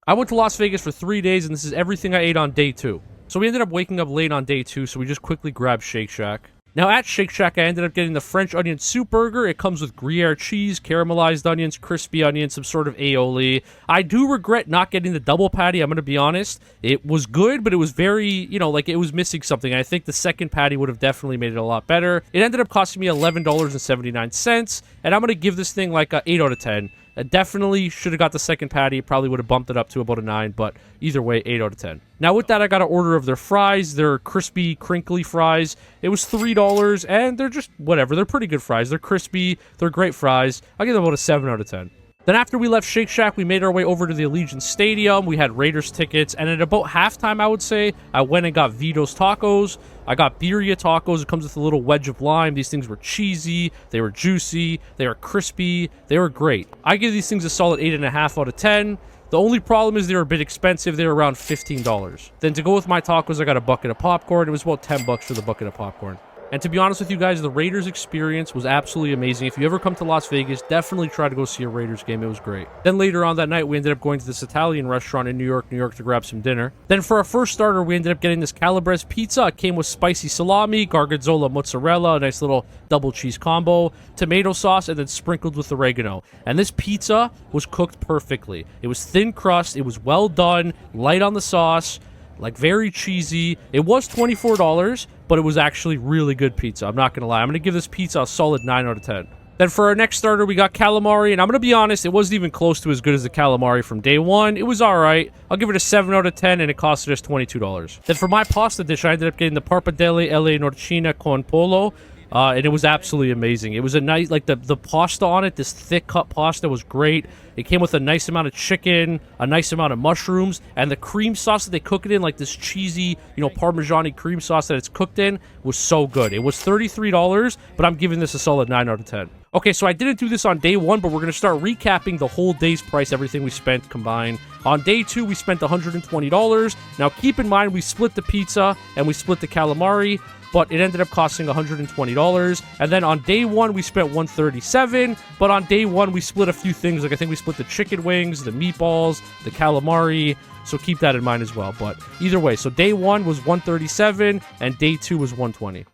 I went to Las Vegas for 3 days, and this is everything I ate on day 2. So we ended up waking up late on day 2, so we just quickly grabbed Shake Shack. Now at Shake Shack, I ended up getting the French onion soup burger. It comes with Gruyere cheese, caramelized onions, crispy onions, some sort of aioli. I do regret not getting the double patty, I'm going to be honest. It was good, but it was very, like it was missing something. I think the second patty would have definitely made it a lot better. It ended up costing me $11.79, and I'm going to give this thing like a 8 out of 10. I definitely should have got the second patty. It probably would have bumped it up to about a 9, but either way, 8 out of 10. Now, with that, I got an order of their fries, their crispy, crinkly fries. It was $3, and they're just whatever. They're pretty good fries. They're crispy. They're great fries. I'll give them about a 7 out of 10. Then after we left Shake Shack, we made our way over to the Allegiant Stadium. We had Raiders tickets, and at about halftime, I would say, I went and got Vito's Tacos. I got Birria Tacos. It comes with a little wedge of lime. These things were cheesy. They were juicy. They were crispy. They were great. I give these things a solid 8.5 out of 10. The only problem is they were a bit expensive. They were around $15. Then to go with my tacos, I got a bucket of popcorn. It was about $10 for the bucket of popcorn. And to be honest with you guys, the Raiders experience was absolutely amazing. If you ever come to Las Vegas, definitely try to go see a Raiders game. It was great. Then later on that night, we ended up going to this Italian restaurant in New York, to grab some dinner. Then for our first starter, we ended up getting this Calabrese pizza. It came with spicy salami, gargonzola mozzarella, a nice little double cheese combo, tomato sauce, and then sprinkled with oregano. And this pizza was cooked perfectly. It was thin crust. It was well done, light on the sauce, like very cheesy. It was $24, but it was actually really good pizza. I'm not going to lie. I'm going to give this pizza a solid 9 out of 10. Then for our next starter, we got calamari, and I'm going to be honest, it wasn't even close to as good as the calamari from day one. It was all right. I'll give it a 7 out of 10, and it costed us $22. Then for my pasta dish, I ended up getting the Parpadelle alle Norcine con Pollo, and it was absolutely amazing. It was a nice, like the pasta on it, this thick cut pasta was great. It came with a nice amount of chicken, a nice amount of mushrooms, and the cream sauce that they cook it in, like this cheesy, Parmesan-y cream sauce that it's cooked in, was so good. It was $33, but I'm giving this a solid 9 out of 10. Okay, so I didn't do this on day 1, but we're going to start recapping the whole day's price, everything we spent combined. On day 2, we spent $120. Now, keep in mind, we split the pizza and we split the calamari, but it ended up costing $120. And then on day 1, we spent $137, but on day 1, we split a few things. Like, I think we split the chicken wings, the meatballs, the calamari, so keep that in mind as well. But either way, so day 1 was $137, and day 2 was $120.